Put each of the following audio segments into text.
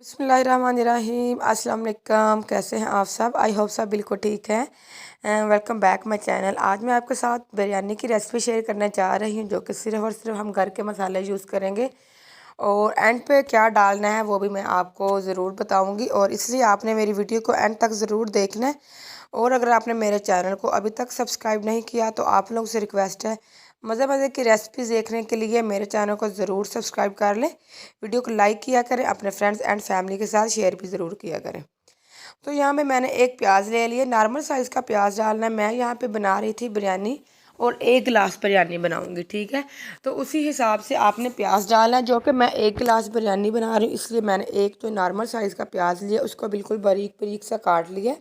बिस्मिल्लाहिर्रहमानिर्रहीम। अस्सलाम वालेकुम। कैसे हैं आप सब? आई होप सब बिल्कुल ठीक है। Welcome back my channel. आज मैं आपके साथ बिरयानी की रेसिपी शेयर करना चाह रही हूँ, जो कि सिर्फ़ और सिर्फ हम घर के मसाले यूज़ करेंगे और एंड पे क्या डालना है वो भी मैं आपको ज़रूर बताऊँगी, और इसलिए आपने मेरी वीडियो को एंड तक ज़रूर देखना है। और अगर आपने मेरे चैनल को अभी तक सब्सक्राइब नहीं किया तो आप लोगों से रिक्वेस्ट है, मज़े मज़े की रेसिपीज़ देखने के लिए मेरे चैनल को ज़रूर सब्सक्राइब कर लें। वीडियो को लाइक किया करें, अपने फ्रेंड्स एंड फैमिली के साथ शेयर भी ज़रूर किया करें। तो यहाँ पे मैंने एक प्याज ले लिया, नॉर्मल साइज़ का प्याज डालना है। मैं यहाँ पे बना रही थी बिरयानी और 1 गिलास बिरयानी बनाऊंगी, ठीक है। तो उसी हिसाब से आपने प्याज डालना है, जो कि मैं 1 गिलास बिरयानी बना रही हूँ, इसलिए मैंने एक जो नॉर्मल साइज़ का प्याज लिया उसको बिल्कुल बारीक बारीक सा काट लिया।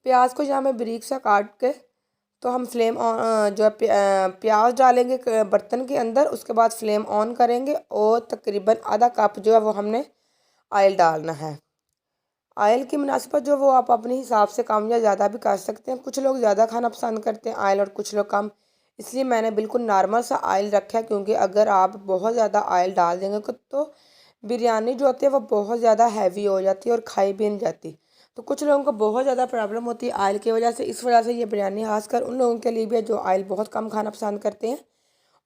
प्याज को यहाँ मैं बारीक सा काट के तो हम फ्लेम ऑन जो है प्याज डालेंगे बर्तन के अंदर। उसके बाद फ्लेम ऑन करेंगे और तकरीबन आधा कप जो है वो हमने ऑयल डालना है। ऑयल की मुनासिबत जो वो आप अपने हिसाब से कम या ज़्यादा भी कर सकते हैं। कुछ लोग ज़्यादा खाना पसंद करते हैं ऑयल और कुछ लोग कम, इसलिए मैंने बिल्कुल नॉर्मल सा ऑयल रखा है, क्योंकि अगर आप बहुत ज़्यादा ऑयल डाल देंगे तो बिरयानी जो होती है वो बहुत ज़्यादा हैवी हो जाती है और खाई भी नहीं जाती। तो कुछ लोगों को बहुत ज़्यादा प्रॉब्लम होती है ऑयल की वजह से। इस वजह से ये बिरयानी खासकर उन लोगों के लिए भी है जो ऑयल बहुत कम खाना पसंद करते हैं,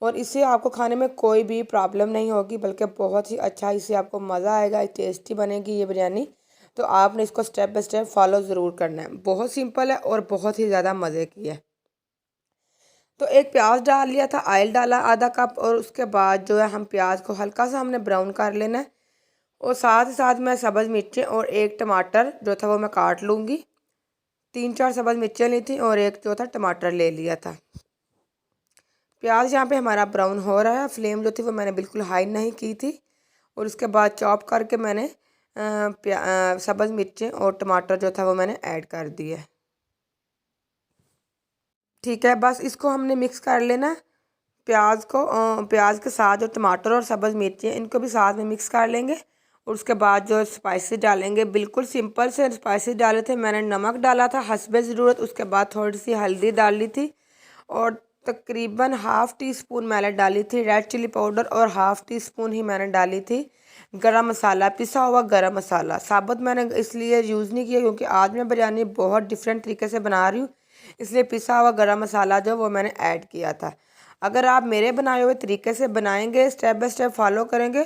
और इससे आपको खाने में कोई भी प्रॉब्लम नहीं होगी, बल्कि बहुत ही अच्छा इससे आपको मज़ा आएगा, टेस्टी बनेगी ये बिरयानी। तो आपने इसको स्टेप बाय स्टेप फॉलो ज़रूर करना है। बहुत सिंपल है और बहुत ही ज़्यादा मज़े की है। तो एक प्याज डाल लिया था, ऑयल डाला आधा कप, और उसके बाद जो है हम प्याज को हल्का सा हमने ब्राउन कर लेना है। और साथ ही साथ मैं सब्ज़ मिर्चें और एक टमाटर जो था वो मैं काट लूँगी। 3-4 सब्ज़ मिर्चें ली थी और एक जो था टमाटर ले लिया था। प्याज यहाँ पे हमारा ब्राउन हो रहा है। फ्लेम जो थी वो मैंने बिल्कुल हाई नहीं की थी। और उसके बाद चॉप करके मैंने सब्ज़ मिर्चें और टमाटर जो था वो मैंने ऐड कर दिए, ठीक है। बस इसको हमने मिक्स कर लेना। प्याज को प्याज के साथ जो टमाटर और सब्ज़ मिर्चें इनको भी साथ में मिक्स कर लेंगे। और उसके बाद जो स्पाइसेस डालेंगे, बिल्कुल सिंपल से स्पाइसेस डाले थे। मैंने नमक डाला था हस्बे ज़रूरत, उसके बाद थोड़ी सी हल्दी डाली थी, और तकरीबन हाफ़ टी स्पून मैंने डाली थी रेड चिली पाउडर, और हाफ़ टी स्पून ही मैंने डाली थी गरम मसाला, पिसा हुआ गरम मसाला। साबुत मैंने इसलिए यूज़ नहीं किया क्योंकि आज मैं बिरयानी बहुत डिफरेंट तरीके से बना रही हूँ, इसलिए पिसा हुआ गरम मसाला जो वो मैंने ऐड किया था। अगर आप मेरे बनाए हुए तरीके से बनाएंगे, स्टेप बाय स्टेप फॉलो करेंगे,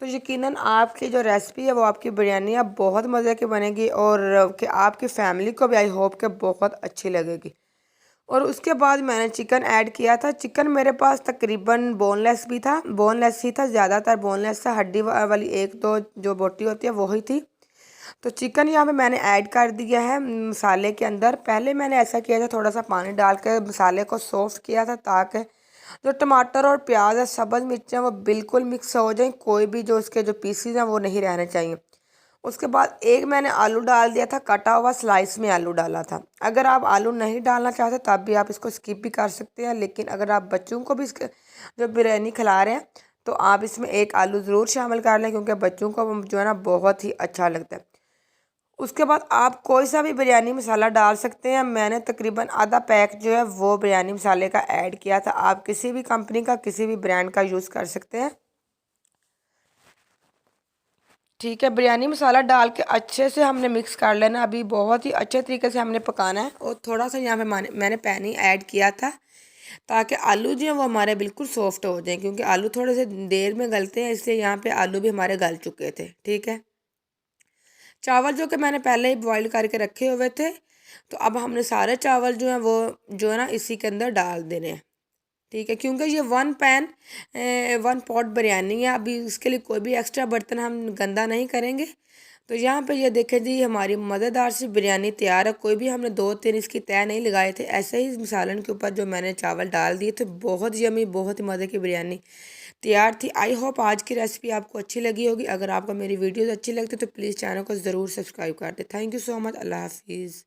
तो यकीनन आपकी जो रेसिपी है वो आपकी बिरयानी अब बहुत मज़े की बनेगी, और कि आपकी फैमिली को भी आई होप के बहुत अच्छी लगेगी। और उसके बाद मैंने चिकन ऐड किया था। चिकन मेरे पास तकरीबन बोनलेस भी था, बोनलेस ही था, ज़्यादातर बोनलेस था। हड्डी वाली एक दो जो बोटी होती है वही थी। तो चिकन यहाँ पे मैंने ऐड कर दिया है मसाले के अंदर। पहले मैंने ऐसा किया था, थोड़ा सा पानी डाल के मसाले को सॉफ्ट किया था, ताकि जो टमाटर और प्याज है, सब्ज़ मिर्चें वो बिल्कुल मिक्स हो जाएं, कोई भी जो उसके जो पीसीज हैं वो नहीं रहने चाहिए। उसके बाद एक मैंने आलू डाल दिया था, कटा हुआ स्लाइस में आलू डाला था। अगर आप आलू नहीं डालना चाहते तब भी आप इसको स्किप भी कर सकते हैं, लेकिन अगर आप बच्चों को भी जो बिरयानी खिला रहे हैं तो आप इसमें एक आलू ज़रूर शामिल कर लें, क्योंकि बच्चों को जो है ना बहुत ही अच्छा लगता है। उसके बाद आप कोई सा भी बिरयानी मसाला डाल सकते हैं। मैंने तकरीबन आधा पैक जो है वो बिरयानी मसाले का ऐड किया था। आप किसी भी कंपनी का, किसी भी ब्रांड का यूज़ कर सकते हैं, ठीक है। बिरयानी मसाला डाल के अच्छे से हमने मिक्स कर लेना। अभी बहुत ही अच्छे तरीके से हमने पकाना है। और थोड़ा सा यहाँ पे मैंने पानी ऐड किया था, ताकि आलू जो है वो हमारे बिल्कुल सॉफ्ट हो जाए, क्योंकि आलू थोड़े से देर में गलते हैं, इसलिए यहाँ पे आलू भी हमारे गल चुके थे, ठीक है। चावल जो कि मैंने पहले ही बॉईल करके रखे हुए थे, तो अब हमने सारे चावल जो हैं वो जो है ना इसी के अंदर डाल देने हैं, ठीक है। क्योंकि ये 1 पॉट बिरयानी है, अभी इसके लिए कोई भी एक्स्ट्रा बर्तन हम गंदा नहीं करेंगे। तो यहाँ पे ये देखें जी, हमारी मज़ेदार सी बिरयानी तैयार है। कोई भी हमने 2-3 इसकी तय नहीं लगाए थे, ऐसे ही मिसालन के ऊपर जो मैंने चावल डाल दिए थे। बहुत यमी, बहुत ही मज़े की बिरयानी तैयार थी। आई होप आज की रेसिपी आपको अच्छी लगी होगी। अगर आपको मेरी वीडियोज़ अच्छी लगती तो प्लीज़ चैनल को ज़रूर सब्सक्राइब कर दें। Thank you so much. Allah हाफिज़।